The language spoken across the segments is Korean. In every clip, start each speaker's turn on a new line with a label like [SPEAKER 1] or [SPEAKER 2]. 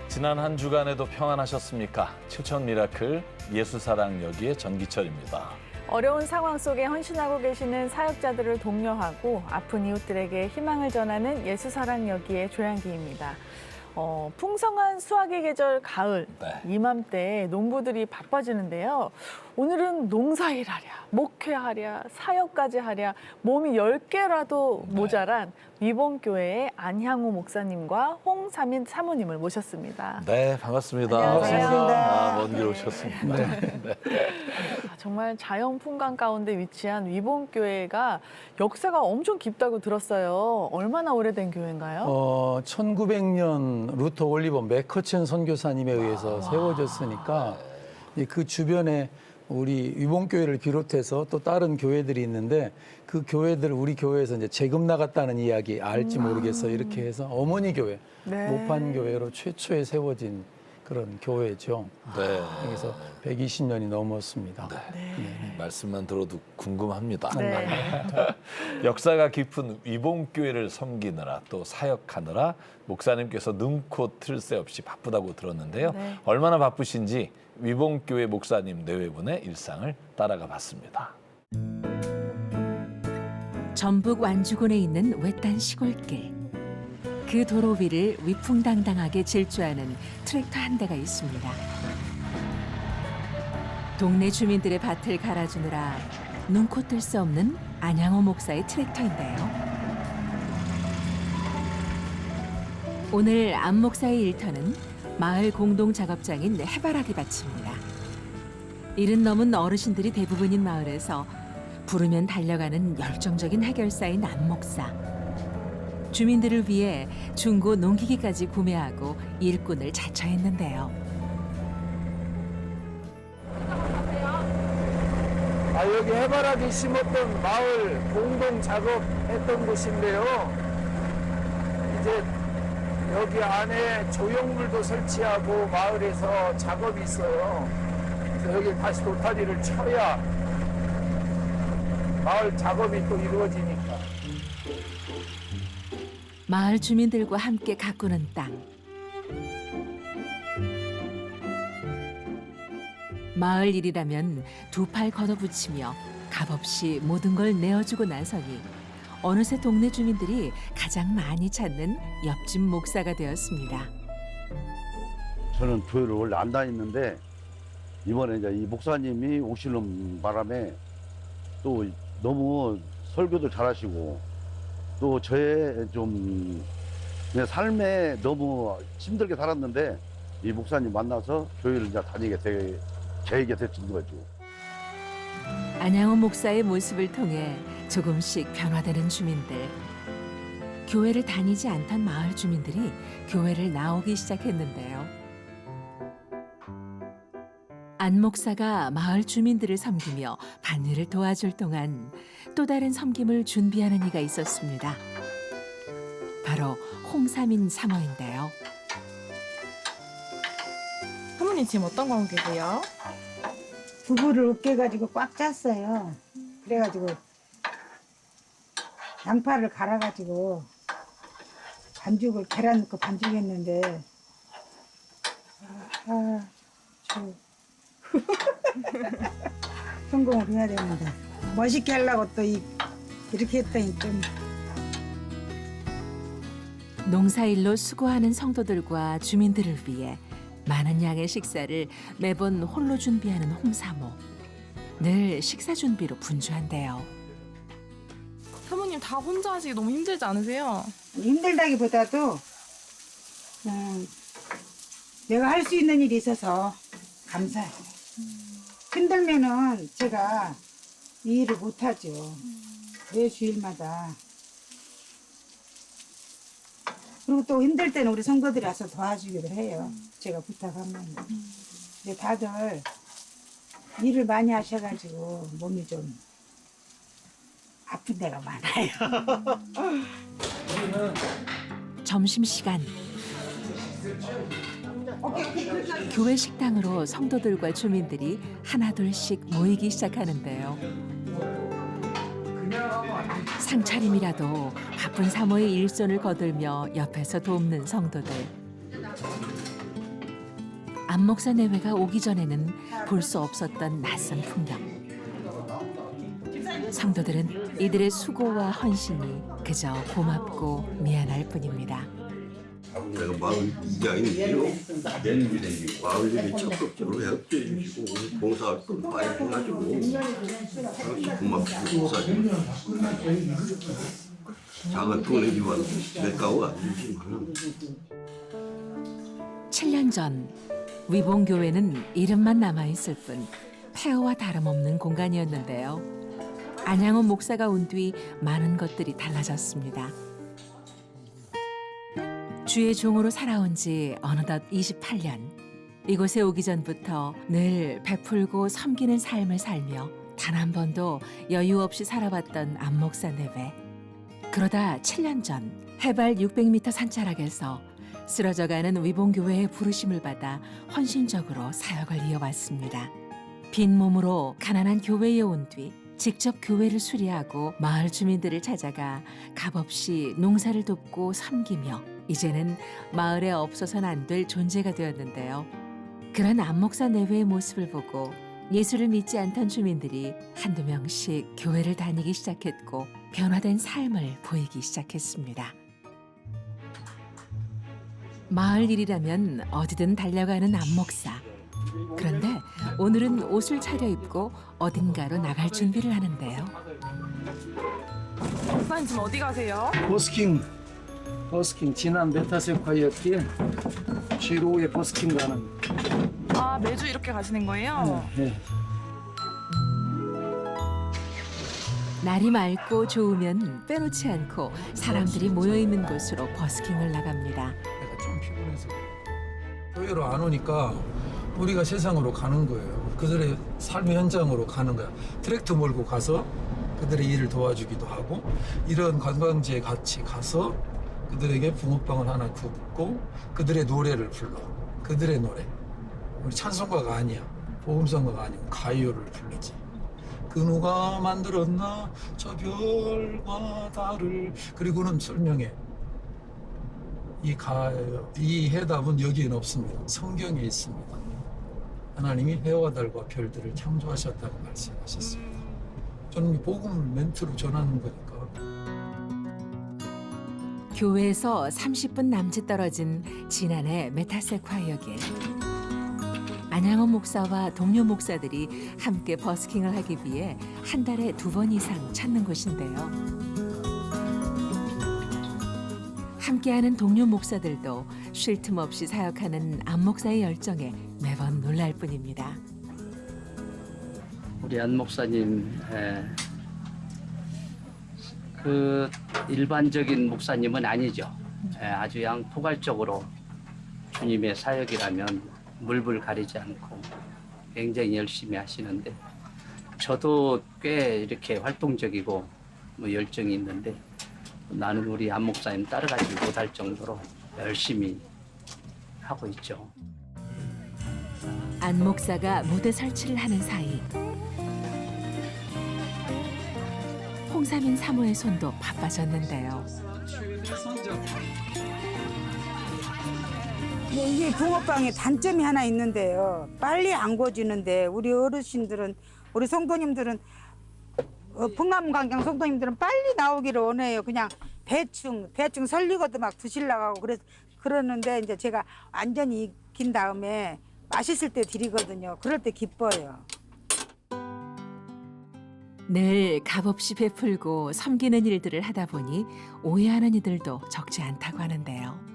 [SPEAKER 1] 지난 한 주간에도 평안하셨습니까? 칠천 미라클 예수사랑여기의 전기철입니다.
[SPEAKER 2] 어려운 상황 속에 헌신하고 계시는 사역자들을 독려하고 아픈 이웃들에게 희망을 전하는 예수사랑여기의 조양기입니다. 풍성한 수확의 계절 가을, 이맘때 농부들이 바빠지는데요. 오늘은 농사일하랴, 목회하랴, 사역까지 하랴 몸이 10개라도 모자란 위봉교회의 안향호 목사님과 홍사민 사모님을 모셨습니다.
[SPEAKER 1] 네, 반갑습니다.
[SPEAKER 2] 안녕하세요.
[SPEAKER 1] 먼 길 오셨습니다.
[SPEAKER 2] 정말 자연 풍광 가운데 위치한 위봉교회가 역사가 엄청 깊다고 들었어요. 얼마나 오래된 교회인가요?
[SPEAKER 3] 1900년 루터 올리버 맥커천 선교사님에 의해서 세워졌으니까 그 주변에 우리 위봉교회를 비롯해서 또 다른 교회들이 있는데 그 교회들 우리 교회에서 이제 재금 나갔다는 이야기 알지 모르겠어요. 이렇게 해서 어머니 교회, 모판 교회로 최초에 세워진 그런 교회죠.
[SPEAKER 1] 네.
[SPEAKER 3] 그래서 120년이 넘었습니다.
[SPEAKER 1] 말씀만 들어도 궁금합니다.
[SPEAKER 2] 네.
[SPEAKER 1] 역사가 깊은 위봉교회를 섬기느라 또 사역하느라 목사님께서 능코 틀 새 없이 바쁘다고 들었는데요.
[SPEAKER 2] 네.
[SPEAKER 1] 얼마나 바쁘신지 위봉교회 목사님 내외분의 일상을 따라가 봤습니다.
[SPEAKER 4] 전북 완주군에 있는 외딴 시골길. 그 도로 위를 위풍당당하게 질주하는 트랙터 한 대가 있습니다. 동네 주민들의 밭을 갈아주느라 눈코 뜰 수 없는 안향호 목사의 트랙터인데요. 오늘 안 목사의 일터는 마을 공동 작업장인 해바라기 밭입니다. 70 넘은 어르신들이 대부분인 마을에서 부르면 달려가는 열정적인 해결사인 안 목사. 주민들을 위해 중고 농기기까지 구매하고 일꾼을 자처했는데요.
[SPEAKER 5] 여기 해바라기 심었던 마을 공동 작업했던 곳인데요. 이제 여기 안에 조형물도 설치하고 마을에서 작업이 있어요. 그래서 여기 다시 도타리를 쳐야 마을 작업이 또 이루어지니까.
[SPEAKER 4] 마을 주민들과 함께 가꾸는 땅. 마을 일이라면 두 팔 걷어붙이며 값없이 모든 걸 내어주고 나서니 어느새 동네 주민들이 가장 많이 찾는 옆집 목사가 되었습니다.
[SPEAKER 6] 저는 교회를 원래 안 다녔는데 이번에 이제 이 목사님이 오시는 바람에 또 너무 설교도 잘하시고 또 저의 좀 삶에 너무 힘들게 살았는데 이 목사님 만나서 교회를 이제 다니게 되게 됐던 거죠.
[SPEAKER 4] 안향호 목사의 모습을 통해 조금씩 변화되는 주민들. 교회를 다니지 않던 마을 주민들이 교회를 나오기 시작했는데요. 안 목사가 마을 주민들을 섬기며 밭일을 도와줄 동안 또 다른 섬김을 준비하는 이가 있었습니다. 바로 홍사민 사모인데요.
[SPEAKER 7] 사모님 지금 어떤 거 하고 계세요?
[SPEAKER 8] 두부를 으깨가지고 꽉 짰어요. 그래가지고 양파를 갈아가지고 반죽을 계란 넣고 반죽했는데 성공을 해야 되는데 멋있게 하려고 또 이렇게 했더니 좀
[SPEAKER 4] 농사일로 수고하는 성도들과 주민들을 위해 많은 양의 식사를 매번 홀로 준비하는 홍사모. 늘 식사 준비로 분주한데요.
[SPEAKER 7] 사모님 다 혼자 하시기 너무 힘들지 않으세요?
[SPEAKER 8] 힘들다기보다도 내가 할 수 있는 일이 있어서 감사해요. 힘들면은 제가 이 일을 못하죠. 매 주일마다. 그리고 또 힘들 때는 우리 성도들이 와서 도와주기도 해요. 제가 부탁하면. 근데 다들 일을 많이 하셔가지고 몸이 좀 아픈 데가 많아요.
[SPEAKER 4] 점심시간. 교회 식당으로 성도들과 주민들이 하나둘씩 모이기 시작하는데요. 상차림이라도 바쁜 사모의 일손을 거들며 옆에서 돕는 성도들. 안목사 내외가 오기 전에는 볼 수 없었던 낯선 풍경. 성도들은 이들의 수고와 헌신이 그저 고맙고 미안할 뿐입니다.
[SPEAKER 9] 내가 마을 이장인데요. 마을들이 적극적으로 협조해 주시고 봉사활동 많이 해가지고 고맙고 목사님. 작은 동네지만 맥가고 아니지만
[SPEAKER 4] 7년 전 위봉교회는 이름만 남아있을 뿐 폐허와 다름없는 공간이었는데요. 안양원 목사가 온 뒤 많은 것들이 달라졌습니다. 주의 종으로 살아온 지 어느덧 28년. 이곳에 오기 전부터 늘 베풀고 섬기는 삶을 살며 단 한 번도 여유 없이 살아왔던 안 목사 내외. 그러다 7년 전 해발 600m 산자락에서 쓰러져가는 위봉교회의 부르심을 받아 헌신적으로 사역을 이어왔습니다. 빈 몸으로 가난한 교회에 온 뒤 직접 교회를 수리하고 마을 주민들을 찾아가 값없이 농사를 돕고 섬기며 이제는 마을에 없어서는 안 될 존재가 되었는데요. 그런 안 목사 내외의 모습을 보고 예수를 믿지 않던 주민들이 한두 명씩 교회를 다니기 시작했고 변화된 삶을 보이기 시작했습니다. 마을 일이라면 어디든 달려가는 안 목사. 그런데 오늘은 옷을 차려입고 어딘가로 나갈 준비를 하는데요.
[SPEAKER 7] 목사님 지금 어디 가세요?
[SPEAKER 5] 버스킹 지난 메타세콰이어길 지로에 버스킹 가는.
[SPEAKER 7] 아 매주 이렇게 가시는 거예요?
[SPEAKER 5] 네.
[SPEAKER 4] 날이 맑고 좋으면 빼놓지 않고 사람들이 모여있는 곳으로 버스킹을 나갑니다.
[SPEAKER 3] 내가 좀 피곤해서 교회로 안 오니까 우리가 세상으로 가는 거예요. 그들의 삶의 현장으로 가는 거야. 트랙터 몰고 가서 그들의 일을 도와주기도 하고 이런 관광지에 같이 가서 그들에게 붕어빵을 하나 굽고 그들의 노래를 불러. 그들의 노래. 우리 찬송가가 아니야. 복음성가가 아니고 가요를 부르지. 그 누가 만들었나 저 별과 달을. 그리고는 설명해. 이 해답은 여기에는 없습니다. 성경에 있습니다. 하나님이 해와 달과 별들을 창조하셨다고 말씀하셨습니다. 저는 이 복음을 멘트로 전하는 거니까.
[SPEAKER 4] 교회에서 30분 남짓 떨어진 지난해 메타세콰이어길. 안양원 목사와 동료 목사들이 함께 버스킹을 하기 위해 한 달에 2번 이상 찾는 곳인데요. 함께하는 동료 목사들도 쉴 틈 없이 사역하는 안 목사의 열정에 매번 놀랄 뿐입니다.
[SPEAKER 10] 우리 안 목사님 그 일반적인 목사님은 아니죠. 아주 포괄적으로 주님의 사역이라면 물불 가리지 않고 굉장히 열심히 하시는데 저도 꽤 이렇게 활동적이고 열정이 있는데 나는 우리 안 목사님 따라가지 못할 정도로 열심히 하고 있죠.
[SPEAKER 4] 안 목사가 무대 설치를 하는 사이 홍사민 사모의 손도 바빠졌는데요.
[SPEAKER 8] 이게 붕어빵의 단점이 하나 있는데요. 빨리 안 구워지는데 우리 어르신들은 우리 성도님들은 풍남강경 성도님들은 빨리 나오기를 원해요. 그냥 대충 설리고도 막 드시려고 하고 그러는데 이제 제가 완전히 익힌 다음에 맛있을 때 드리거든요. 그럴 때 기뻐요.
[SPEAKER 4] 늘 값없이 베풀고 섬기는 일들을 하다 보니 오해하는 이들도 적지 않다고 하는데요.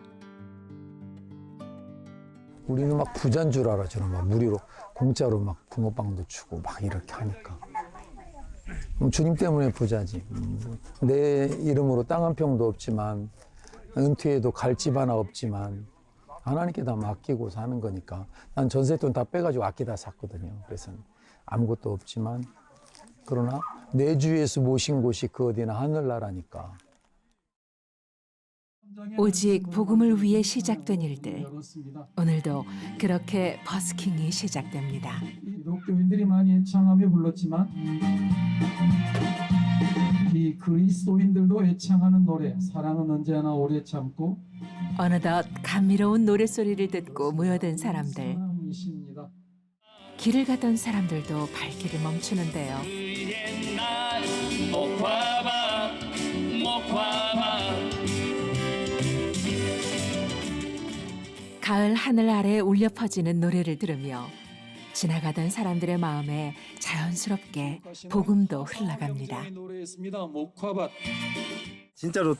[SPEAKER 3] 우리는 막 부자인 줄 알아. 저는 막 무료로 공짜로 막 붕어빵도 주고 막 이렇게 하니까. 주님 때문에 부자지. 내 이름으로 땅 한 평도 없지만 은퇴해도 갈 집 하나 없지만 하나님께 다 맡기고 사는 거니까 난 전세돈 다 빼가지고 아끼다 샀거든요. 그래서 아무것도 없지만 그러나 내 주 예수 모신 곳이 그 어디나 하늘나라니까.
[SPEAKER 4] 오직 복음을 위해 시작된 일들. 오늘도 그렇게 버스킹이 시작됩니다.
[SPEAKER 3] 기독교인들이 많이 애창하며 불렀지만 이 그리스도인들도 애창하는 노래 사랑은 언제나 오래 참고
[SPEAKER 4] 어느덧 감미로운 노랫소리를 듣고 모여든 사람들. 길을 가던 사람들도 발길을 멈추는데요. 가을 하늘 아래 울려 퍼지는 노래를 들으며 지나가던 사람들의 마음에 자연스럽게 복음도 흘러갑니다.
[SPEAKER 5] 진짜로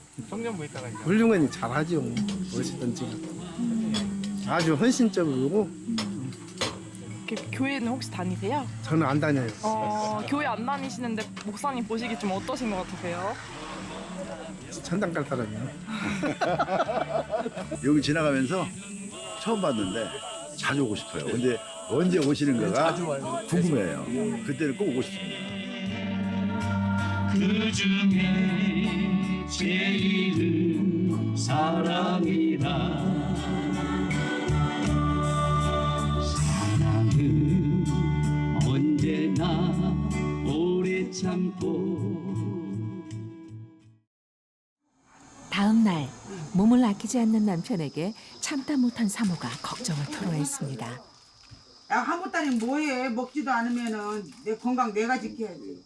[SPEAKER 5] 훌륭하니 잘하죠. 무엇이든지 아주 헌신적이고.
[SPEAKER 7] 교회는 혹시 다니세요?
[SPEAKER 5] 저는 안 다녀요.
[SPEAKER 7] 교회 안 다니시는데 목사님 보시기 좀 어떠신 것 같으세요?
[SPEAKER 5] 천당 갈 사람이요.
[SPEAKER 6] 여기 지나가면서 처음 봤는데 자주 오고 싶어요. 근데 언제 오시는가가 궁금해요. 그때는 꼭 오고 싶습니다.
[SPEAKER 11] 그 중에 제일은 사랑이라 사랑은 언제나 오래 참고.
[SPEAKER 4] 다음 날 몸을 아끼지 않는 남편에게 참다 못한 사모가 걱정을 토로했습니다.
[SPEAKER 8] 야, 한 보따리 뭐해? 먹지도 않으면은 내 건강 내가 지켜야지.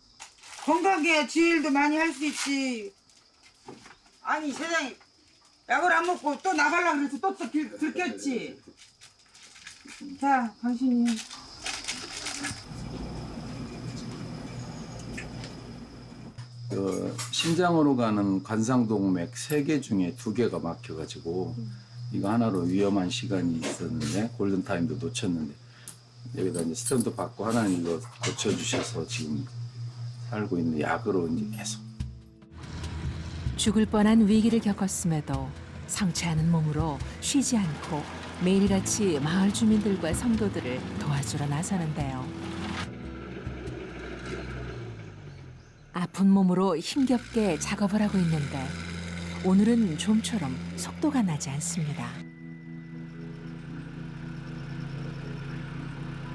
[SPEAKER 8] 건강에 지일도 많이 할 수 있지. 아니 세상에 약을 안 먹고 또 나가려고 그래서 또 들켰지. 자, 당신이.
[SPEAKER 3] 심장으로 가는 관상동맥 3개 중에 2개가 막혀가지고 이거 하나로 위험한 시간이 있었는데 골든타임도 놓쳤는데 여기다 이제 스턴트 받고 하나님 이거 고쳐주셔서 지금 살고 있는 약으로 이제 계속.
[SPEAKER 4] 죽을 뻔한 위기를 겪었음에도 성취하는 몸으로 쉬지 않고 매일같이 마을 주민들과 성도들을 도와주러 나서는데요. 아픈 몸으로 힘겹게 작업을 하고 있는데 오늘은 좀처럼 속도가 나지 않습니다.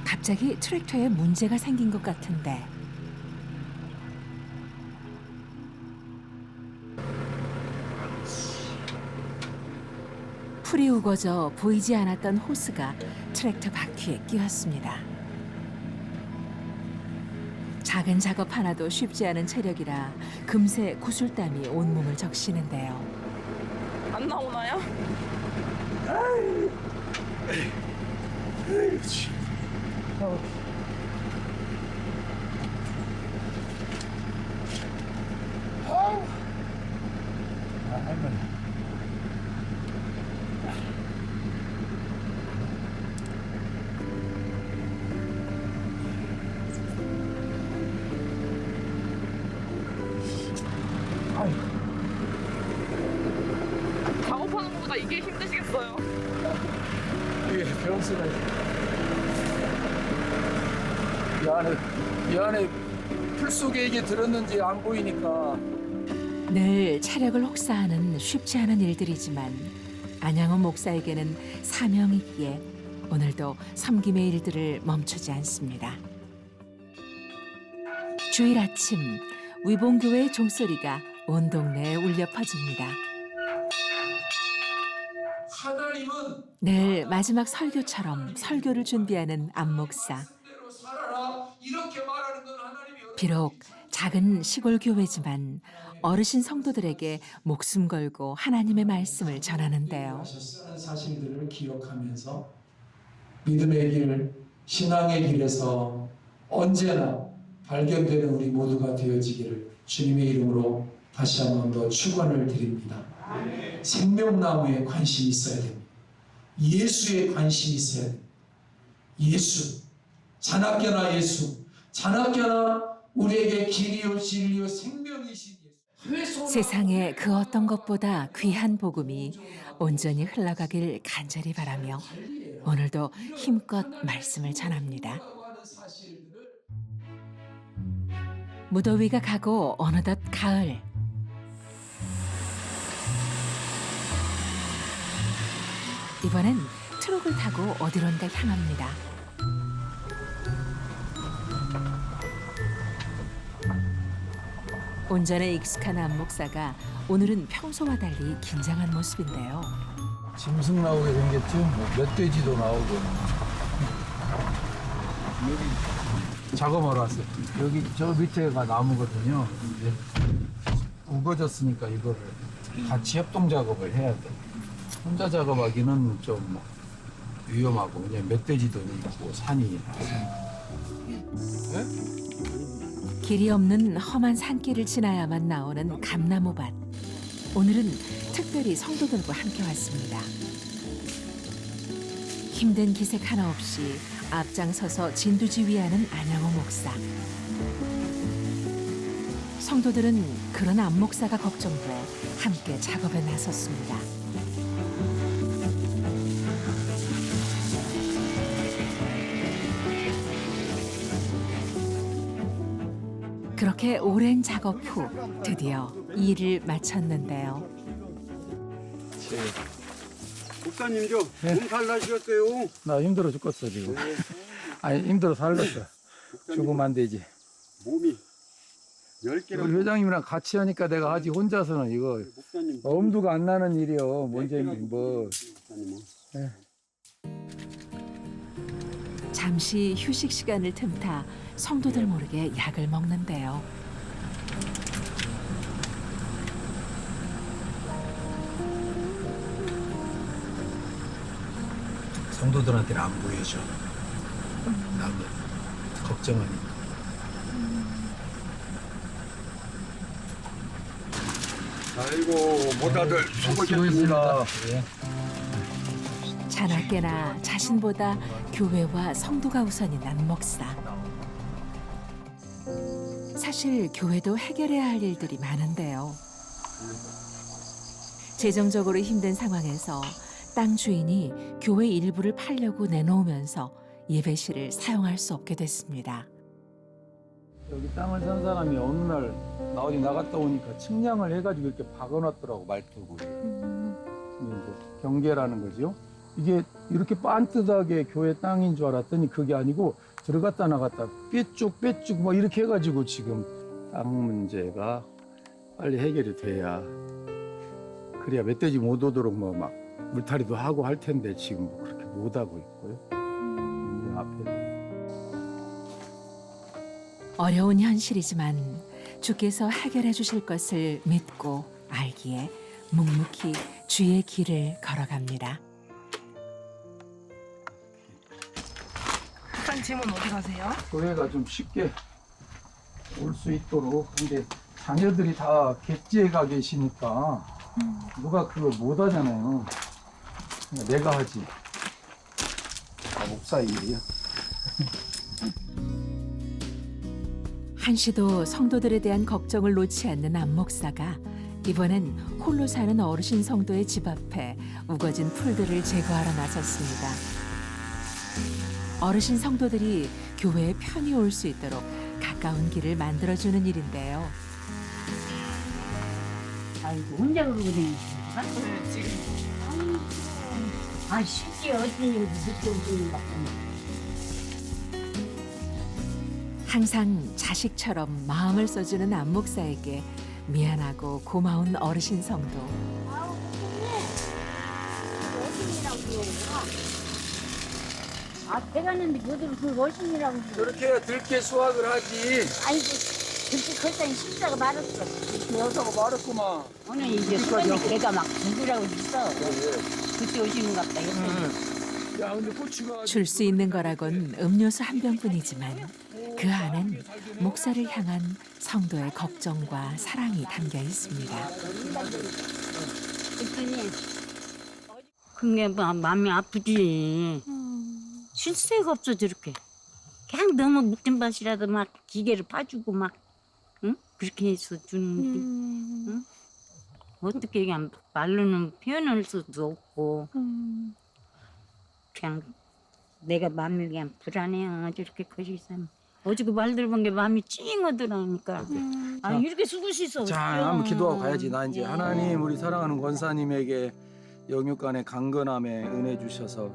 [SPEAKER 4] 갑자기 트랙터에 문제가 생긴 것 같은데 풀이 우거져 보이지 않았던 호스가 트랙터 바퀴에 끼었습니다. 작은 작업 하나도 쉽지 않은 체력이라 금세 구슬땀이 온몸을 적시는데요.
[SPEAKER 7] 안 나오나요? 작업하는 것보다 이게 힘드시겠어요.
[SPEAKER 3] 이게 배울 수가 있어. 이 안에 풀 속에 이게 들었는지 안 보이니까.
[SPEAKER 4] 늘 체력을 혹사하는 쉽지 않은 일들이지만 안양훈 목사에게는 사명이 있기에 오늘도 섬김의 일들을 멈추지 않습니다. 주일 아침 위봉교회의 종소리가 온 동네에 울려 퍼집니다.
[SPEAKER 3] 하나님은
[SPEAKER 4] 늘 마지막 설교처럼 설교를 준비하는 안 목사.
[SPEAKER 3] 이렇게 말하는 건 하나님이
[SPEAKER 4] 비록 작은 시골 교회지만 어르신 성도들에게 목숨 걸고 하나님의 말씀을 전하는데요.
[SPEAKER 3] 하셨다는 사실들을 기억하면서 믿음의 길, 신앙의 길에서 언제나 발견되는 우리 모두가 되어지기를 주님의 이름으로 다시 한 번 더 축원을 드립니다. 생명나무에 관심이 있어야 됩니다. 예수에 관심이 있어야 됩니다. 예수, 자나깨나 예수, 자나깨나 우리에게 길이요 진리요 생명이신 예수.
[SPEAKER 4] 세상에 그 어떤 것보다 귀한 복음이 온전히 흘러가길 간절히 바라며 오늘도 힘껏 말씀을 전합니다. 무더위가 가고 어느덧 가을. 이번엔 트럭을 타고 어디론가 향합니다. 운전에 익숙한 안 목사가 오늘은 평소와 달리 긴장한 모습인데요.
[SPEAKER 3] 짐승 나오게 생겼죠? 멧돼지도 나오고. 작업하러 왔어요. 여기 저 밑에가 나무거든요. 이제 우거졌으니까 이거를 같이 협동 작업을 해야 돼. 혼자 작업하기는 좀 위험하고 그냥 멧돼지도 있고 산이.
[SPEAKER 4] 길이 없는 험한 산길을 지나야만 나오는 감나무밭. 오늘은 특별히 성도들과 함께 왔습니다. 힘든 기색 하나 없이 앞장서서 진두지휘하는 안영호 목사. 성도들은 그런 안 목사가 걱정돼 함께 작업에 나섰습니다. 그렇게 오랜 작업 후 드디어 일을 마쳤는데요.
[SPEAKER 9] 목사님 좀 살라시겠어요?
[SPEAKER 3] 나 힘들어 죽겠어 지금. 아니 힘들어 살겠어. 죽으면 안 되지.
[SPEAKER 9] 몸이 10개나
[SPEAKER 3] 우리 회장님이랑 같이 하니까 내가 하지 혼자서는 이거
[SPEAKER 9] 목사님
[SPEAKER 3] 엄두가 안 나는 일이요. 뭔지 뭐.
[SPEAKER 4] 잠시 휴식 시간을 틈타 성도들 모르게 약을 먹는데요.
[SPEAKER 3] 성도들한테는 안 보여줘. 나는 걱정하니까.
[SPEAKER 9] 아이고 모다들 수고하셨습니다.
[SPEAKER 4] 자나깨나 자신보다 교회와 성도가 우선인 안 목사. 사실 교회도 해결해야 할 일들이 많은데요. 재정적으로 힘든 상황에서 땅 주인이 교회 일부를 팔려고 내놓으면서 예배실을 사용할 수 없게 됐습니다.
[SPEAKER 3] 여기 땅을 산 사람이 어느 날 나 어디 나갔다 오니까 측량을 해가지고 이렇게 박아놨더라고 말뚝을. 이제 경계라는 거죠. 이게 이렇게 반듯하게 교회 땅인 줄 알았더니 그게 아니고 들어갔다 나갔다 빼쭉 뭐 이렇게 해가지고 지금 땅 문제가 빨리 해결이 돼야 그래야 멧돼지 못 오도록 뭐 막 물타리도 하고 할 텐데 지금 뭐 그렇게 못 하고 있고요. 이제 앞에
[SPEAKER 4] 어려운 현실이지만 주께서 해결해 주실 것을 믿고 알기에 묵묵히 주의 길을 걸어갑니다.
[SPEAKER 7] 목사님 지금은 어디 가세요?
[SPEAKER 3] 교회가 좀 쉽게 올 수 있도록. 근데 자녀들이 다 객지에 가 계시니까 누가 그걸 못 하잖아요. 그러니까 내가 하지. 목사 일이야.
[SPEAKER 4] 한시도 성도들에 대한 걱정을 놓지 않는 안 목사가 이번엔 홀로 사는 어르신 성도의 집 앞에 우거진 풀들을 제거하러 나섰습니다. 어르신 성도들이 교회에 편히 올 수 있도록 가까운 길을 만들어주는 일인데요.
[SPEAKER 8] 아이고 혼자 그러고 다니시는 거야?
[SPEAKER 7] 네, 지금
[SPEAKER 8] 아 쉽지 어떤 일도 늦게 오시는 것 같은데.
[SPEAKER 4] 항상 자식처럼 마음을 써주는 안 목사에게 미안하고 고마운 어르신 성도.
[SPEAKER 8] 아 배갔는데 그대로 그 어신이라고.
[SPEAKER 3] 그렇게 해야 들깨 수확을 하지.
[SPEAKER 8] 아이고 그렇게 컸더니 십자가 말았어.
[SPEAKER 3] 여사가 말았구만.
[SPEAKER 8] 오늘 이제 수건이 걔가 막 누구라고 있어. 그때 오시는 것 같다.
[SPEAKER 3] 야 근데 고추가
[SPEAKER 4] 줄 수 있는 거라곤 음료수 한 병뿐이지만 그 안엔 목사를 향한 성도의 걱정과 사랑이 담겨 있습니다.
[SPEAKER 8] 그랬더니 그게 마음이 아프지. 쉴 새가 없어 저렇게. 그냥 너무 묵은 밭이라도 막 기계를 파주고 막 응? 그렇게 해서 주는데 응? 어떻게 그냥 말로는 표현할 수도 없고 그냥 내가 마음이 그냥 불안해요. 저렇게 거시 있으면 어저께 말 들어본 게 마음이 찡하더라니까. 아 이렇게 죽을 수 있어.
[SPEAKER 3] 자,
[SPEAKER 8] 어떡해요.
[SPEAKER 3] 한번 기도하고 가야지. 나 이제
[SPEAKER 8] 예.
[SPEAKER 3] 하나님 우리 사랑하는 권사님에게 영육간의 강건함에 은혜 주셔서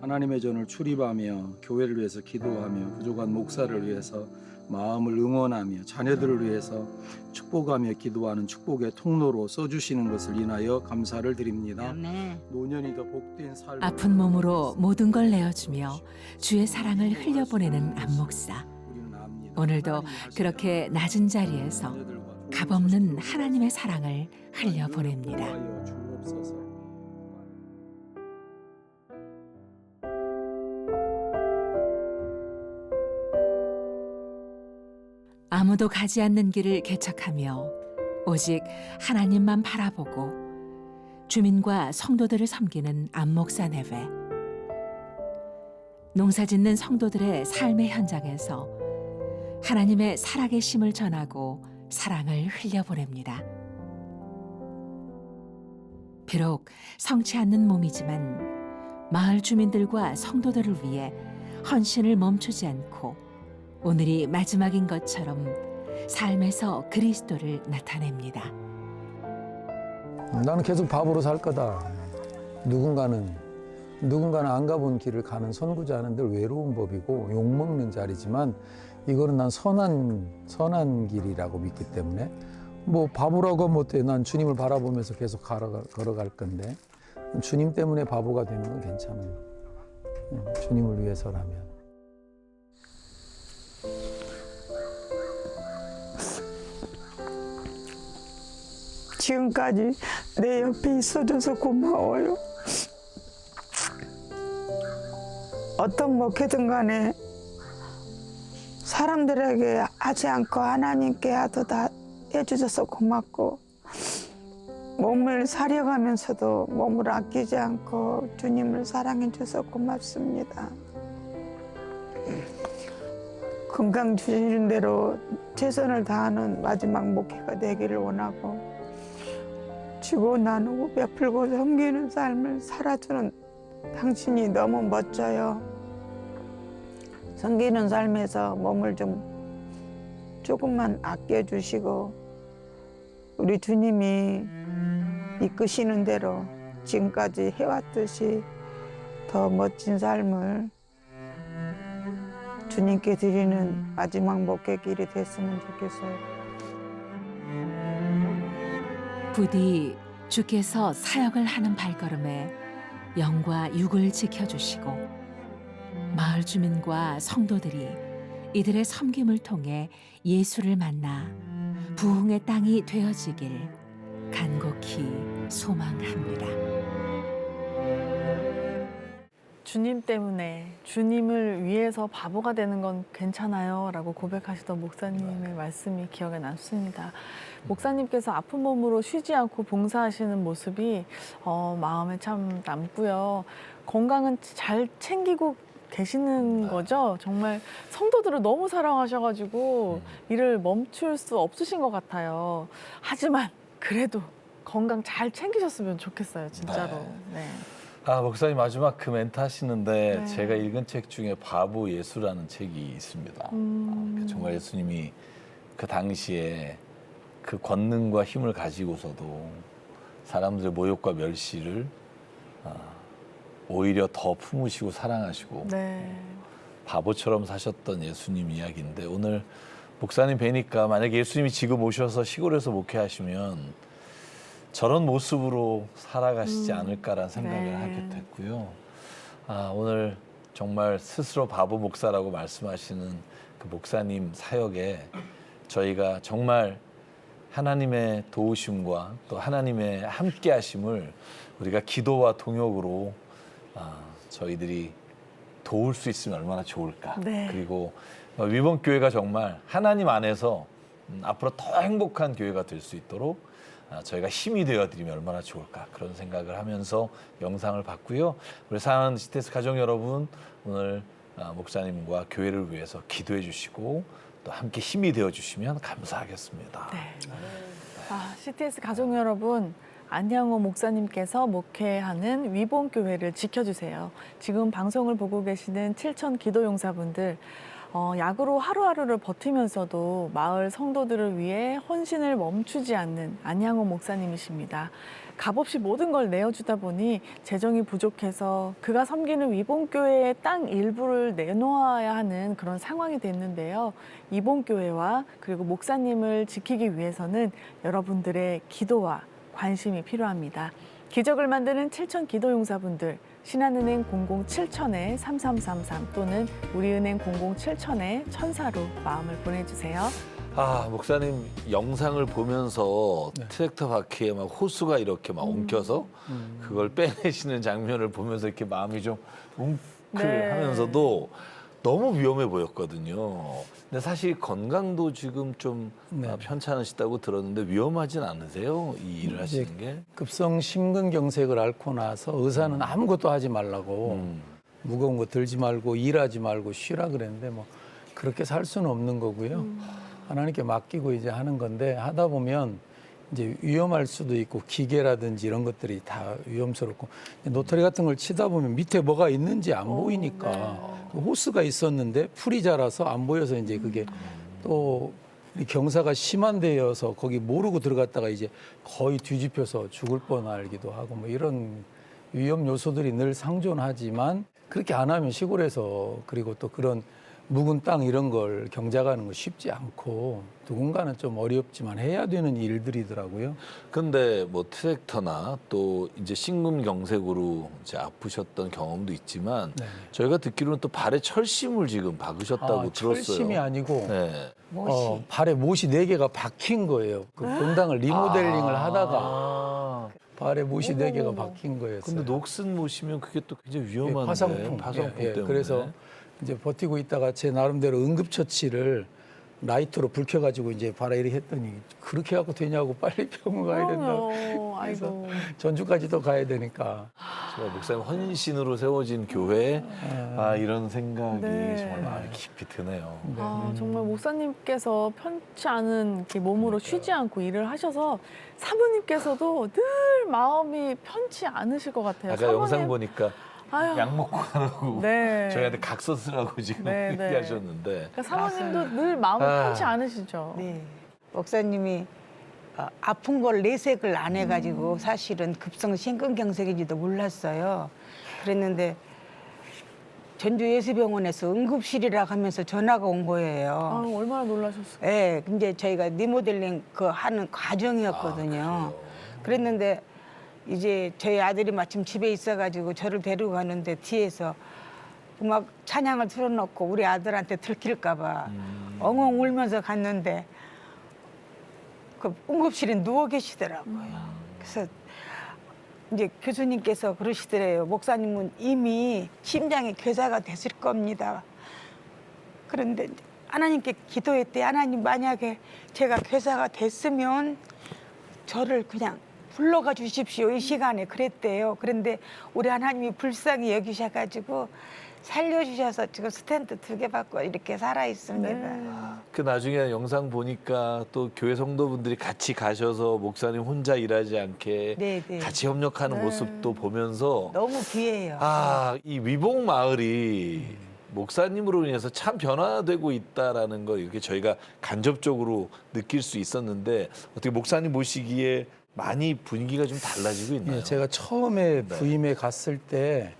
[SPEAKER 3] 하나님의 전을 출입하며 교회를 위해서 기도하며 부족한 목사를 위해서 마음을 응원하며 자녀들을 위해서 축복하며 기도하는 축복의 통로로 써주시는 것을 인하여 감사를 드립니다. 노년이 더 복된 삶.
[SPEAKER 4] 아픈 몸으로 모든 걸 내어주며 주의 사랑을 흘려보내는 안 목사. 오늘도 그렇게 낮은 자리에서 값없는 하나님의 사랑을 흘려보냅니다. 아무도 가지 않는 길을 개척하며 오직 하나님만 바라보고 주민과 성도들을 섬기는 안 목사 내외. 농사짓는 성도들의 삶의 현장에서 하나님의 살아계심을 전하고 사랑을 흘려보냅니다. 비록 성치 않는 몸이지만 마을 주민들과 성도들을 위해 헌신을 멈추지 않고 오늘이 마지막인 것처럼 삶에서 그리스도를 나타냅니다.
[SPEAKER 3] 나는 계속 바보로 살 거다. 누군가는 안 가본 길을 가는 선구자는 늘 외로운 법이고 욕먹는 자리지만 이거는 난 선한 길이라고 믿기 때문에 뭐 바보라고 하면 어때? 난 주님을 바라보면서 계속 걸어갈 건데 주님 때문에 바보가 되는 건 괜찮아요. 주님을 위해서라면.
[SPEAKER 8] 지금까지 내 옆에 있어줘서 고마워요. 어떤 목회든 간에 사람들에게 하지 않고 하나님께 하도 다 해주셔서 고맙고 몸을 사려가면서도 몸을 아끼지 않고 주님을 사랑해줘서 고맙습니다. 건강 주시는 대로 최선을 다하는 마지막 목회가 되기를 원하고 주고 나누고 베풀고 섬기는 삶을 살아주는 당신이 너무 멋져요. 섬기는 삶에서 몸을 조금만 아껴주시고 우리 주님이 이끄시는 대로 지금까지 해왔듯이 더 멋진 삶을 주님께 드리는 마지막 목회길이 됐으면 좋겠어요.
[SPEAKER 4] 부디 주께서 사역을 하는 발걸음에 영과 육을 지켜주시고 마을 주민과 성도들이 이들의 섬김을 통해 예수를 만나 부흥의 땅이 되어지길 간곡히 소망합니다.
[SPEAKER 2] 주님 때문에 주님을 위해서 바보가 되는 건 괜찮아요 라고 고백하시던 목사님의 말씀이 기억에 남습니다. 목사님께서 아픈 몸으로 쉬지 않고 봉사하시는 모습이 마음에 참 남고요. 건강은 잘 챙기고 계시는 거죠. 정말 성도들을 너무 사랑하셔가지고 일을 멈출 수 없으신 것 같아요. 하지만 그래도 건강 잘 챙기셨으면 좋겠어요. 진짜로. 네.
[SPEAKER 1] 목사님 마지막 그 멘트 하시는데
[SPEAKER 2] 네.
[SPEAKER 1] 제가 읽은 책 중에 바보 예수라는 책이 있습니다. 정말 예수님이 그 당시에 그 권능과 힘을 가지고서도 사람들의 모욕과 멸시를 오히려 더 품으시고 사랑하시고
[SPEAKER 2] 네.
[SPEAKER 1] 바보처럼 사셨던 예수님 이야기인데 오늘 목사님 뵈니까 만약에 예수님이 지금 오셔서 시골에서 목회하시면 저런 모습으로 살아가시지 않을까라는 생각을
[SPEAKER 2] 네.
[SPEAKER 1] 하게 됐고요. 오늘 정말 스스로 바보 목사라고 말씀하시는 그 목사님 사역에 저희가 정말 하나님의 도우심과 또 하나님의 함께하심을 우리가 기도와 동역으로 저희들이 도울 수 있으면 얼마나 좋을까.
[SPEAKER 2] 네.
[SPEAKER 1] 그리고 위번 교회가 정말 하나님 안에서 앞으로 더 행복한 교회가 될 수 있도록 저희가 힘이 되어드리면 얼마나 좋을까 그런 생각을 하면서 영상을 봤고요. 우리 사랑하는 CTS 가족 여러분 오늘 목사님과 교회를 위해서 기도해 주시고 또 함께 힘이 되어주시면 감사하겠습니다.
[SPEAKER 2] 네. CTS 가족 여러분, 안양호 목사님께서 목회하는 위봉교회를 지켜주세요. 지금 방송을 보고 계시는 7천 기도용사분들, 약으로 하루하루를 버티면서도 마을 성도들을 위해 헌신을 멈추지 않는 안양호 목사님이십니다. 값없이 모든 걸 내어주다 보니 재정이 부족해서 그가 섬기는 위봉교회의 땅 일부를 내놓아야 하는 그런 상황이 됐는데요. 위봉교회와 그리고 목사님을 지키기 위해서는 여러분들의 기도와 관심이 필요합니다. 기적을 만드는 7천 기도용사분들, 신한은행 007-3333 또는 우리은행 007-1000로 마음을 보내주세요.
[SPEAKER 1] 아, 목사님 영상을 보면서
[SPEAKER 3] 네.
[SPEAKER 1] 트랙터 바퀴에 막 호수가 이렇게 막 엉켜서 그걸 빼내시는 장면을 보면서 이렇게 마음이 좀 뭉클하면서도 너무 위험해 보였거든요. 근데 사실 건강도 지금 좀
[SPEAKER 3] 네.
[SPEAKER 1] 편찮으시다고 들었는데 위험하진 않으세요? 이 일을 하시는 게?
[SPEAKER 3] 급성 심근경색을 앓고 나서 의사는 아무것도 하지 말라고 무거운 거 들지 말고 일하지 말고 쉬라 그랬는데 뭐 그렇게 살 수는 없는 거고요. 하나님께 맡기고 이제 하는 건데 하다 보면 이제 위험할 수도 있고 기계라든지 이런 것들이 다 위험스럽고 노터리 같은 걸 치다 보면 밑에 뭐가 있는지 안 보이니까 그 호스가 있었는데 풀이 자라서 안 보여서 이제 그게 또 이 경사가 심한 데여서 거기 모르고 들어갔다가 이제 거의 뒤집혀서 죽을 뻔하기도 하고 뭐 이런 위험 요소들이 늘 상존하지만 그렇게 안 하면 시골에서 그리고 또 그런 묵은 땅 이런 걸 경작하는 거 쉽지 않고 누군가는 좀 어렵지만 해야 되는 일들이더라고요.
[SPEAKER 1] 근데 뭐 트랙터나 또 이제 심근경색으로 이제 아프셨던 경험도 있지만
[SPEAKER 3] 네.
[SPEAKER 1] 저희가 듣기로는 또 발에 철심을 지금 박으셨다고 들었어요.
[SPEAKER 3] 철심이 아니고
[SPEAKER 1] 네.
[SPEAKER 3] 발에 못이 4개가 박힌 거예요. 그 공당을 리모델링을 하다가 발에 못이 4개가 박힌 거였어요.
[SPEAKER 1] 근데 녹슨 못이면 그게 또 굉장히 위험한데
[SPEAKER 3] 화상풍.
[SPEAKER 1] 때문에.
[SPEAKER 3] 그래서 이제 버티고 있다가 제 나름대로 응급처치를 라이터로 불 켜가지고 이제 발에 이렇게 했더니 그렇게 갖고 되냐고 빨리 병원 가야 된다.
[SPEAKER 2] 그럼요. 아이고.
[SPEAKER 3] 전주까지도 가야 되니까.
[SPEAKER 1] 정말 목사님 헌신으로 세워진 교회에 이런 생각이
[SPEAKER 2] 네.
[SPEAKER 1] 정말 마음이 깊이 드네요.
[SPEAKER 2] 아, 정말 목사님께서 편치 않은 이렇게 몸으로 쉬지 않고 일을 하셔서 사모님께서도 늘 마음이 편치 않으실 것 같아요.
[SPEAKER 1] 아까 영상 보니까
[SPEAKER 2] 아유.
[SPEAKER 1] 약 먹고 가라고
[SPEAKER 2] 네.
[SPEAKER 1] 저희한테 각서 쓰라고 지금
[SPEAKER 2] 네, 네.
[SPEAKER 1] 얘기하셨는데
[SPEAKER 2] 그러니까 사모님도 늘 마음이 편치 않으시죠.
[SPEAKER 8] 네. 목사님이 아픈 걸 내색을 안 해가지고 사실은 급성 심근경색인지도 몰랐어요. 그랬는데 전주 예수병원에서 응급실이라고 하면서 전화가 온 거예요.
[SPEAKER 2] 아, 얼마나 놀라셨어요.
[SPEAKER 8] 네, 근데 저희가 리모델링 그 하는 과정이었거든요. 그랬는데 이제 저희 아들이 마침 집에 있어가지고 저를 데리고 가는데 뒤에서 음악 찬양을 틀어놓고 우리 아들한테 들킬까봐 엉엉 울면서 갔는데 그 응급실에 누워 계시더라고요. 그래서 이제 교수님께서 그러시더래요. 목사님은 이미 심장이 괴사가 됐을 겁니다. 그런데 하나님께 기도했대. 하나님 만약에 제가 괴사가 됐으면 저를 그냥 불러가 주십시오. 이 시간에 그랬대요. 그런데 우리 하나님이 불쌍히 여기셔가지고 살려주셔서 지금 스탠드 2개 받고 이렇게 살아 있습니다.
[SPEAKER 1] 그 나중에 영상 보니까 또 교회 성도분들이 같이 가셔서 목사님 혼자 일하지 않게
[SPEAKER 8] 네, 네.
[SPEAKER 1] 같이 협력하는 모습도 보면서
[SPEAKER 8] 너무 귀해요.
[SPEAKER 1] 이 위봉 마을이 목사님으로 인해서 참 변화되고 있다라는 걸 이렇게 저희가 간접적으로 느낄 수 있었는데 어떻게 목사님 모시기에 많이 분위기가 좀 달라지고 있나요?
[SPEAKER 3] 예, 제가 처음에 부임에 갔을 때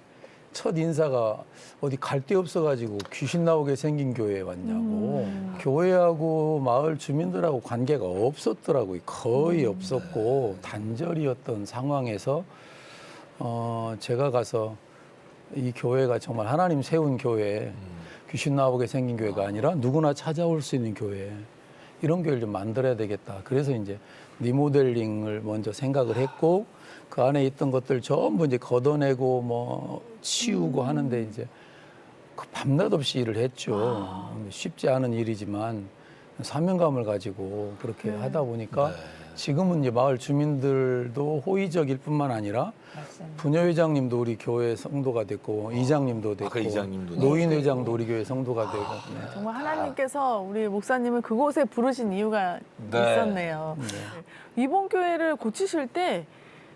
[SPEAKER 3] 첫 인사가 어디 갈 데 없어가지고 귀신 나오게 생긴 교회에 왔냐고. 교회하고 마을 주민들하고 관계가 없었더라고요. 거의 없었고 단절이었던 상황에서 제가 가서 이 교회가 정말 하나님 세운 교회, 귀신 나오게 생긴 교회가 아니라 누구나 찾아올 수 있는 교회, 이런 교회를 좀 만들어야 되겠다. 그래서 이제 리모델링을 먼저 생각을 했고 그 안에 있던 것들 전부 이제 걷어내고 뭐 치우고 하는데 이제 그 밤낮 없이 일을 했죠. 쉽지 않은 일이지만 사명감을 가지고 그렇게 하다 보니까 지금은 이제 마을 주민들도 호의적일 뿐만 아니라 부녀회장님도 우리 교회 성도가 됐고 이장님도 됐고
[SPEAKER 1] 이장님도
[SPEAKER 3] 노인회장도 우리 교회 성도가 되고
[SPEAKER 2] 정말 하나님께서 우리 목사님을 그곳에 부르신 이유가 있었네요. 위봉교회를 고치실 때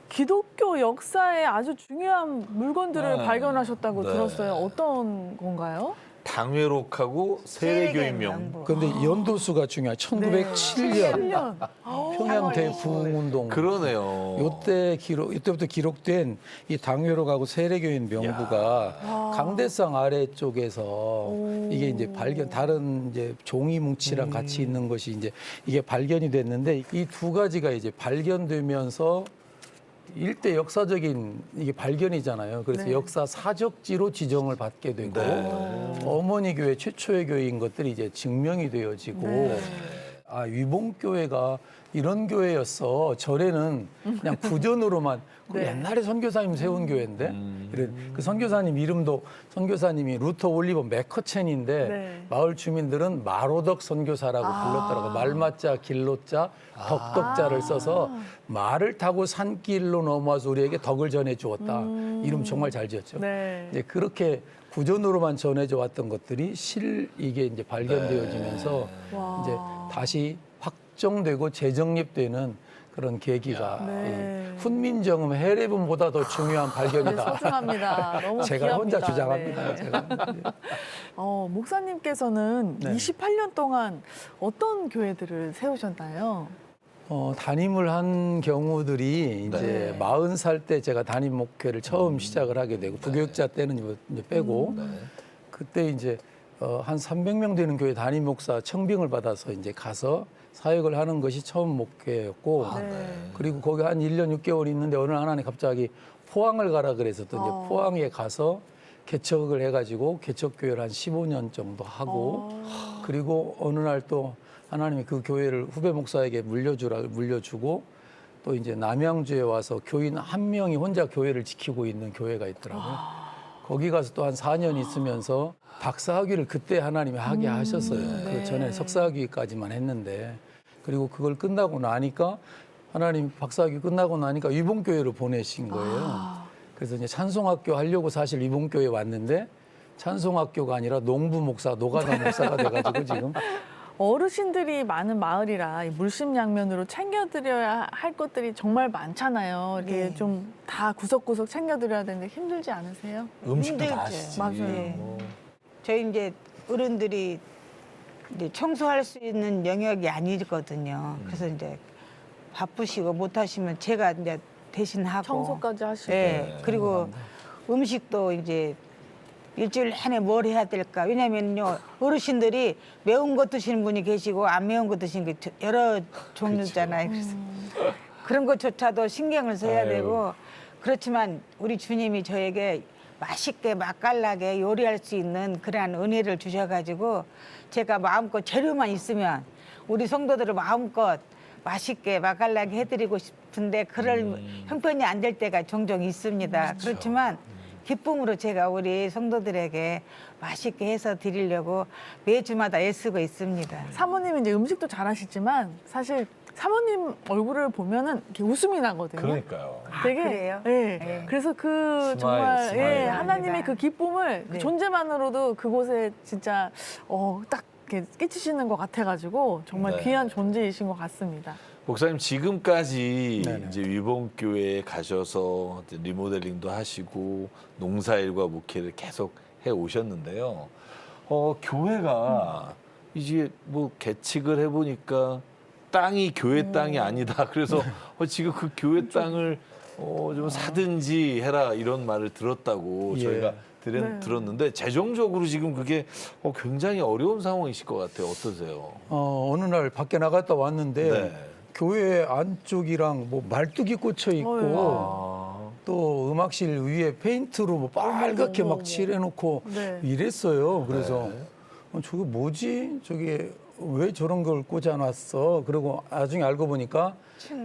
[SPEAKER 2] 기독교 역사에 아주 중요한 물건들을 발견하셨다고 들었어요. 어떤 건가요?
[SPEAKER 1] 당회록하고 세례교인 명부.
[SPEAKER 3] 근데 연도수가 중요해. 1907년 평양 대부흥운동.
[SPEAKER 1] 그러네요.
[SPEAKER 3] 이때부터 기록된 이 당회록하고 세례교인 명부가 강대상 아래쪽에서 이게 이제 다른 이제 종이 뭉치랑 같이 있는 것이 이제 이게 발견이 됐는데 이 두 가지가 이제 발견되면서 일대 역사적인 이게 발견이잖아요. 그래서
[SPEAKER 2] 네.
[SPEAKER 3] 역사 사적지로 지정을 받게 되고 어머니 교회 최초의 교회인 것들이 이제 증명이 되어지고
[SPEAKER 2] 네.
[SPEAKER 3] 아 위봉교회가 이런 교회였어. 전에는 그냥 구전으로만 그
[SPEAKER 2] 네.
[SPEAKER 3] 옛날에 선교사님 세운 교회인데 그 선교사님 이름도 선교사님이 루터 올리버 맥커첸인데
[SPEAKER 2] 네.
[SPEAKER 3] 마을 주민들은 마로덕 선교사라고 불렀더라고. 말마자 길로자 덕덕자를 써서 말을 타고 산길로 넘어와서 우리에게 덕을 전해 주었다. 이름 정말 잘 지었죠.
[SPEAKER 2] 네.
[SPEAKER 3] 이제 그렇게 구전으로만 전해져 왔던 것들이 이게 이제 발견되어지면서
[SPEAKER 2] 와.
[SPEAKER 3] 이제 다시 확정되고 재정립되는 그런 계기가
[SPEAKER 2] 네.
[SPEAKER 3] 이 훈민정음 해례분보다 더 중요한
[SPEAKER 2] 네,
[SPEAKER 3] 발견이다.
[SPEAKER 2] 소중합니다. 너무
[SPEAKER 3] 제가
[SPEAKER 2] 귀합니다.
[SPEAKER 3] 혼자 주장합니다.
[SPEAKER 2] 네.
[SPEAKER 3] 제가.
[SPEAKER 2] 목사님께서는
[SPEAKER 3] 네.
[SPEAKER 2] 28년 동안 어떤 교회들을 세우셨나요?
[SPEAKER 3] 담임을 한 경우들이 이제 40살 때 제가 담임 목회를 처음 시작을 하게 되고 부교육자 때는 이제 빼고 그때 이제 한 300명 되는 교회 담임 목사 청빙을 받아서 이제 가서 사역을 하는 것이 처음 목회였고 그리고 거기 한 1년 6개월 있는데 어느 날 하나님 갑자기 포항을 가라 그래서 또 이제 포항에 가서 개척을 해가지고 개척교회를 한 15년 정도 하고 그리고 어느 날 또 하나님이 그 교회를 후배 목사에게 물려주고 또 이제 남양주에 와서 교인 한 명이 혼자 교회를 지키고 있는 교회가 있더라고요. 거기 가서 또 한 4년 있으면서 박사학위를 그때 하나님이 하게 하셨어요. 그 전에 석사학위까지만 했는데 그리고 그걸 끝나고 나니까 하나님 박사학위 끝나고 나니까 위봉교회로 보내신 거예요. 그래서 이제 찬송학교 하려고 사실 위봉교회에 왔는데 찬송학교가 아니라 농부 목사, 노가다 목사가 돼가지고 지금
[SPEAKER 2] 어르신들이 많은 마을이라 이 물심양면으로 챙겨드려야 할 것들이 정말 많잖아요. 이렇게 좀 다 구석구석 챙겨드려야 되는데 힘들지 않으세요?
[SPEAKER 1] 음식도 다
[SPEAKER 8] 힘들죠.
[SPEAKER 1] 하시지.
[SPEAKER 2] 맞아요.
[SPEAKER 8] 저희 이제 어른들이 이제 청소할 수 있는 영역이 아니거든요. 그래서 이제 바쁘시고 못 하시면 제가 이제 대신 하고
[SPEAKER 2] 청소까지 하시고.
[SPEAKER 8] 네. 그리고 음식도 이제 일주일 내내 뭘 해야 될까? 왜냐면요 어르신들이 매운 거 드시는 분이 계시고 안 매운 거 드시는 게 여러 종류잖아요. 그래서 그런 것조차도 신경을 써야
[SPEAKER 1] 아유.
[SPEAKER 8] 되고 그렇지만 우리 주님이 저에게 맛있게 맛깔나게 요리할 수 있는 그러한 은혜를 주셔가지고 제가 마음껏 재료만 있으면 우리 성도들을 마음껏 맛있게 맛깔나게 해드리고 싶은데 그럴 형편이 안 될 때가 종종 있습니다. 그렇지만 기쁨으로 제가 우리 성도들에게 맛있게 해서 드리려고 매주마다 애쓰고 있습니다.
[SPEAKER 2] 사모님은 이제 음식도 잘하시지만 사실 사모님 얼굴을 보면은 이렇게 웃음이 나거든요.
[SPEAKER 1] 그러니까요.
[SPEAKER 2] 되게
[SPEAKER 8] 그래요?
[SPEAKER 2] 예.
[SPEAKER 8] 네.
[SPEAKER 2] 그래서 그
[SPEAKER 1] 스마일,
[SPEAKER 2] 정말
[SPEAKER 1] 스마일.
[SPEAKER 2] 예,
[SPEAKER 8] 감사합니다.
[SPEAKER 2] 하나님의 그 기쁨을 그
[SPEAKER 8] 네.
[SPEAKER 2] 존재만으로도 그곳에 진짜 딱 이렇게 끼치시는 것 같아가지고 정말
[SPEAKER 1] 네.
[SPEAKER 2] 귀한 존재이신 것 같습니다.
[SPEAKER 1] 목사님 지금까지
[SPEAKER 3] 네네.
[SPEAKER 1] 이제 위봉교회에 가셔서 이제 리모델링도 하시고 농사일과 목회를 계속 해 오셨는데요. 교회가 이제 뭐 계측을 해보니까 땅이 교회 땅이 아니다. 그래서 지금 그 교회 땅을 좀 사든지 해라 이런 말을 들었다고
[SPEAKER 3] 예.
[SPEAKER 1] 저희가
[SPEAKER 2] 네.
[SPEAKER 1] 들었는데 재정적으로 지금 그게 굉장히 어려운 상황이실 것 같아요. 어떠세요?
[SPEAKER 3] 어느 날 밖에 나갔다 왔는데
[SPEAKER 1] 네.
[SPEAKER 3] 교회 안쪽이랑 뭐 말뚝이 꽂혀 있고 또 음악실 위에 페인트로 뭐 빨갛게
[SPEAKER 2] 어머,
[SPEAKER 3] 막 칠해놓고
[SPEAKER 2] 네.
[SPEAKER 3] 이랬어요. 그래서 저게 뭐지? 저게 왜 저런 걸 꽂아놨어? 그리고 나중에 알고 보니까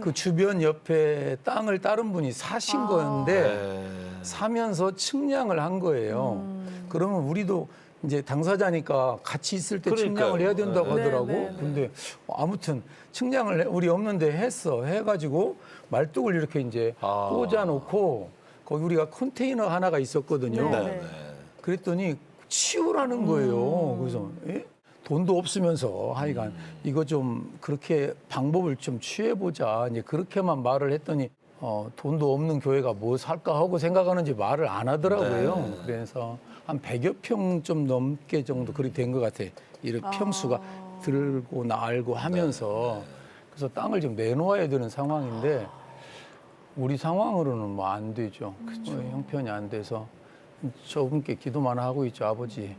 [SPEAKER 3] 그 주변 옆에 땅을 다른 분이 사신 거였는데
[SPEAKER 1] 네.
[SPEAKER 3] 사면서 측량을 한 거예요. 그러면 우리도 이제 당사자니까 같이 있을 때
[SPEAKER 1] 그러니까요.
[SPEAKER 3] 측량을 해야 된다고
[SPEAKER 1] 네.
[SPEAKER 3] 하더라고.
[SPEAKER 2] 네, 네, 네.
[SPEAKER 3] 근데 아무튼 측량을 우리 없는데 해가지고 말뚝을 이렇게 이제 꽂아놓고 거기 우리가 컨테이너 하나가 있었거든요.
[SPEAKER 2] 네,
[SPEAKER 1] 네.
[SPEAKER 3] 그랬더니 치우라는 거예요. 그래서 돈도 없으면서 하여간 이거 좀 그렇게 방법을 좀 취해보자. 이제 그렇게만 말을 했더니 돈도 없는 교회가 뭐 살까 하고 생각하는지 말을 안 하더라고요.
[SPEAKER 1] 네.
[SPEAKER 3] 그래서 한 100여 평 좀 넘게 정도 그리 된 것 같아요. 이렇게 평수가 들고 날고 하면서 그래서 땅을 좀 내놓아야 되는 상황인데 우리 상황으로는 뭐 안 되죠. 형편이 안 돼서 저분께 기도만 하고 있죠. 아버지,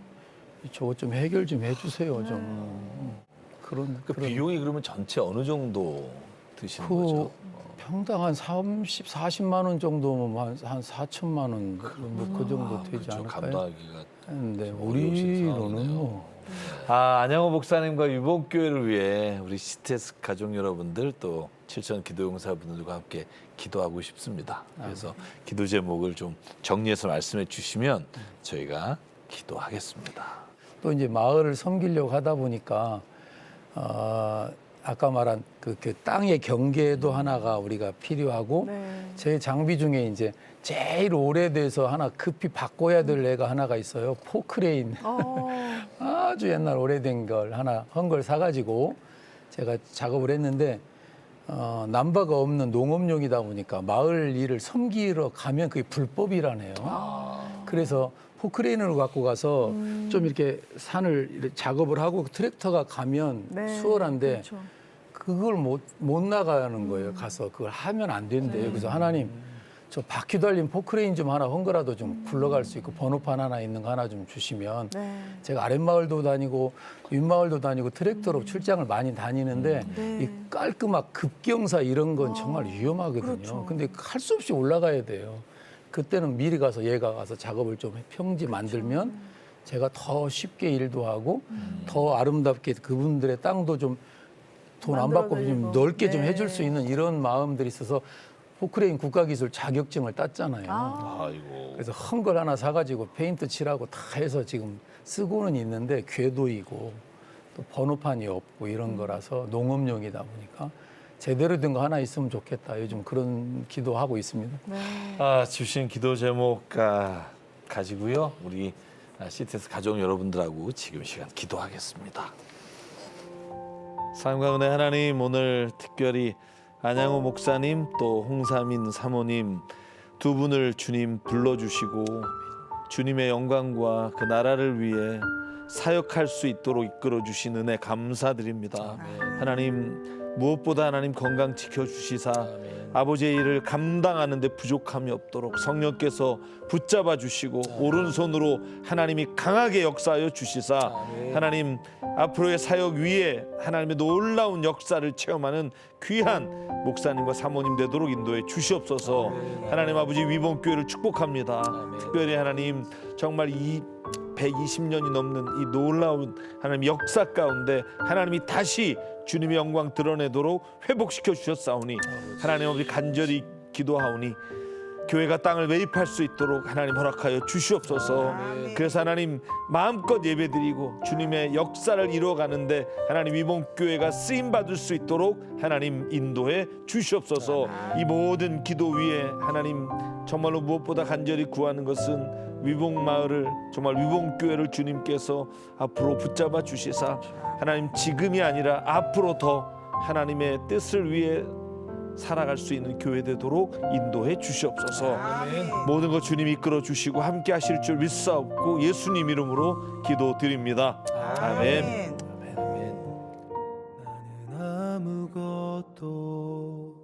[SPEAKER 3] 저것 좀 해결 좀 해주세요. 좀 그런
[SPEAKER 1] 그 비용이 그러면 전체 어느 정도 드시는
[SPEAKER 3] 그
[SPEAKER 1] 거죠?
[SPEAKER 3] 평당 한 30, 40만 원 정도면 한 4천만 원 그 정도 되지
[SPEAKER 1] 그렇죠.
[SPEAKER 3] 않을까요?
[SPEAKER 1] 감당하기가
[SPEAKER 3] 근데
[SPEAKER 1] 좀 어려우신
[SPEAKER 3] 우리로는
[SPEAKER 1] 상황이네요.
[SPEAKER 3] 뭐
[SPEAKER 1] 안양호 목사님과 유복교회를 위해 우리 CTS 가족 여러분들 또 7천 기도용사분들과 함께 기도하고 싶습니다. 그래서 기도 제목을 좀 정리해서 말씀해 주시면 저희가 기도하겠습니다.
[SPEAKER 3] 또 이제 마을을 섬기려고 하다 보니까 아까 말한 그 땅의 경계도 하나가 우리가 필요하고 제 장비 중에 이제 제일 오래돼서 하나 급히 바꿔야 될 애가 하나가 있어요. 포크레인. 아주 옛날 오래된 걸 하나 한 걸 사가지고 제가 작업을 했는데 남바가 없는 농업용이다 보니까 마을 일을 섬기러 가면 그게 불법이라네요. 그래서 포크레인을 갖고 가서 좀 이렇게 산을 이렇게 작업을 하고 트랙터가 가면 수월한데
[SPEAKER 2] 그렇죠.
[SPEAKER 3] 그걸 못 나가는 거예요. 가서 그걸 하면 안 된대요. 그래서 하나님 저 바퀴 달린 포크레인 좀 하나 한 거라도 좀 굴러갈 수 있고 번호판 하나 있는 거 하나 좀 주시면 제가 아랫마을도 다니고 윗마을도 다니고 트랙터로 출장을 많이 다니는데 이 깔끔한 급경사 이런 건 정말 위험하거든요.
[SPEAKER 2] 그렇죠.
[SPEAKER 3] 근데 할 수 없이 올라가야 돼요. 그때는 미리 가서 얘가 가서 작업을 좀 평지 만들면 제가 더 쉽게 일도 하고 더 아름답게 그분들의 땅도 좀 돈 안 받고 좀 넓게 좀 해줄 수 있는 이런 마음들이 있어서 포크레인 국가기술 자격증을 땄잖아요.
[SPEAKER 1] 아이고.
[SPEAKER 3] 그래서 한 걸 하나 사가지고 페인트 칠하고 다 해서 지금 쓰고는 있는데 궤도이고 또 번호판이 없고 이런 거라서 농업용이다 보니까 제대로 된 거 하나 있으면 좋겠다. 요즘 그런 기도하고 있습니다.
[SPEAKER 1] 주신 기도 제목 가지고요. 우리 CTS 가족 여러분들하고 지금 시간 기도하겠습니다. 삶과 은혜 하나님, 오늘 특별히 안양호 목사님 또 홍사민 사모님 두 분을 주님 불러주시고 주님의 영광과 그 나라를 위해 사역할 수 있도록 이끌어 주신 은혜 감사드립니다. 하나님, 무엇보다 하나님 건강 지켜주시사 아버지의 일을 감당하는 데 부족함이 없도록 성령께서 붙잡아 주시고 오른손으로 하나님이 강하게 역사하여 주시사 하나님 앞으로의 사역 위에 하나님의 놀라운 역사를 체험하는 귀한 목사님과 사모님 되도록 인도해 주시옵소서. 하나님 아버지 위봉교회를 축복합니다. 특별히 하나님 정말 이 120년이 넘는 이 놀라운 하나님 역사 가운데 하나님이 다시 주님의 영광 드러내도록 회복시켜 주셨사오니 하나님 아버지 간절히 기도하오니 교회가 땅을 매입할 수 있도록 하나님 허락하여 주시옵소서. 그래서 하나님 마음껏 예배드리고 주님의 역사를 이루어가는데 하나님 위봉교회가 쓰임받을 수 있도록 하나님 인도해 주시옵소서. 이 모든 기도 위에 하나님 정말로 무엇보다 간절히 구하는 것은 위봉마을을 정말 위봉교회를 주님께서 앞으로 붙잡아 주시사 하나님 지금이 아니라 앞으로 더 하나님의 뜻을 위해 살아갈 수 있는 교회 되도록 인도해 주시옵소서. 모든 것 주님 이끌어 주시고 함께 하실 줄 믿사옵고 예수님 이름으로 기도드립니다. 아멘.
[SPEAKER 11] 나는 아무것도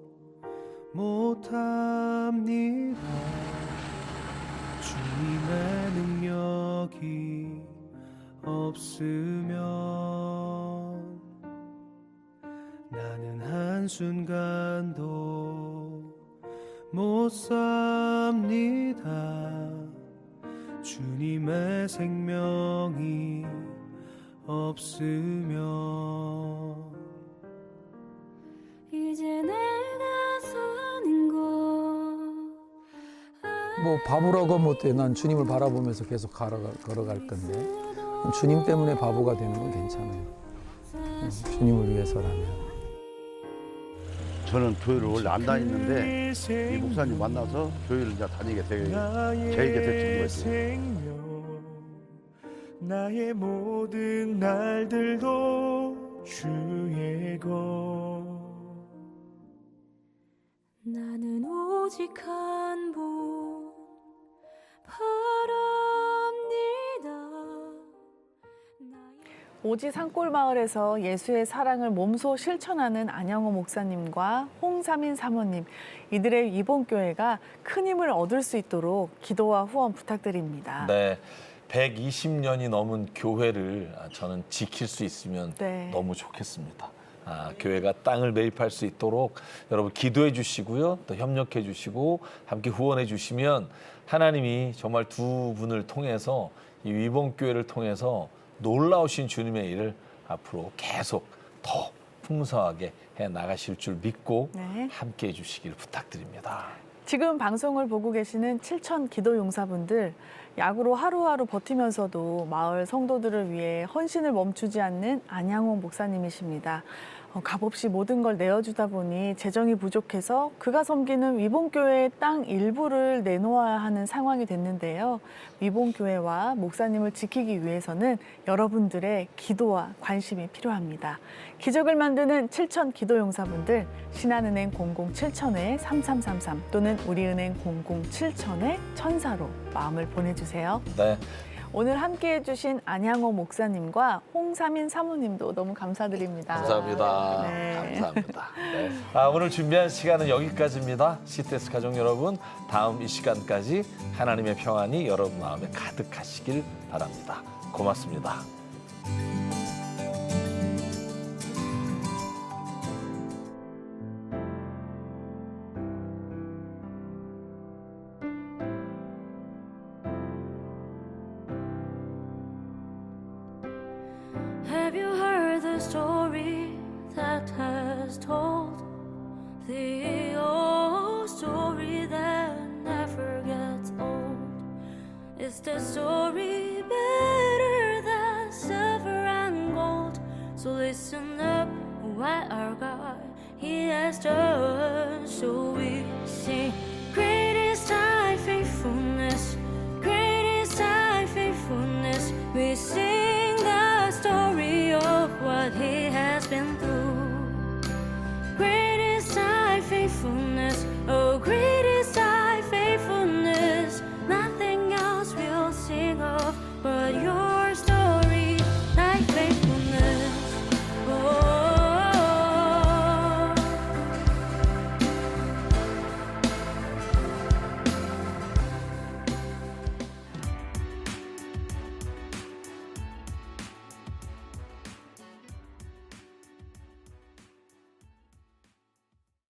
[SPEAKER 11] 못합니다. 주님의 능력이 없으면 나는 한순간도 못 삽니다. 주님의 생명이 없으면
[SPEAKER 12] 이제 내가 사는 곳
[SPEAKER 3] 뭐 바보라고 못해. 난 주님을 바라보면서 계속 걸어갈 건데 주님 때문에 바보가 되는 건 괜찮아요. 주님을 위해서라면.
[SPEAKER 6] 저는 교회를 원래 안 다녔는데 이 목사님 만나서 교회를 이제 다니게 되게 됐던 거지.
[SPEAKER 11] 나의 모든 날들도 주의 것
[SPEAKER 12] 나는 오직 한 분 바랍니다.
[SPEAKER 2] 오지 산골 마을에서 예수의 사랑을 몸소 실천하는 안양호 목사님과 홍삼인 사모님, 이들의 위봉교회가 큰 힘을 얻을 수 있도록 기도와 후원 부탁드립니다.
[SPEAKER 1] 네. 120년이 넘은 교회를 저는 지킬 수 있으면
[SPEAKER 2] 네.
[SPEAKER 1] 너무 좋겠습니다. 교회가 땅을 매입할 수 있도록 여러분 기도해 주시고요. 또 협력해 주시고 함께 후원해 주시면 하나님이 정말 두 분을 통해서 이 위봉교회를 통해서 놀라우신 주님의 일을 앞으로 계속 더 풍성하게 해 나가실 줄 믿고
[SPEAKER 2] 네.
[SPEAKER 1] 함께 해 주시길 부탁드립니다.
[SPEAKER 2] 지금 방송을 보고 계시는 7천 기도용사분들, 약으로 하루하루 버티면서도 마을 성도들을 위해 헌신을 멈추지 않는 안양호 목사님이십니다. 값없이 모든 걸 내어주다 보니 재정이 부족해서 그가 섬기는 위봉교회의 땅 일부를 내놓아야 하는 상황이 됐는데요. 위봉교회와 목사님을 지키기 위해서는 여러분들의 기도와 관심이 필요합니다. 기적을 만드는 7천 기도용사분들, 신한은행 007,000-3333 또는 우리은행 007,000-1000로 마음을 보내주세요.
[SPEAKER 1] 네.
[SPEAKER 2] 오늘 함께해 주신 안양호 목사님과 홍삼인 사모님도 너무 감사드립니다.
[SPEAKER 1] 감사합니다.
[SPEAKER 2] 네.
[SPEAKER 1] 감사합니다. 네. 오늘 준비한 시간은 여기까지입니다. CTS 가족 여러분, 다음 이 시간까지 하나님의 평안이 여러분 마음에 가득하시길 바랍니다. 고맙습니다.
[SPEAKER 12] Have you heard the story that has told? The old story that never gets old. Is the story better than silver and gold? So listen up, what our God He has done. So we sing.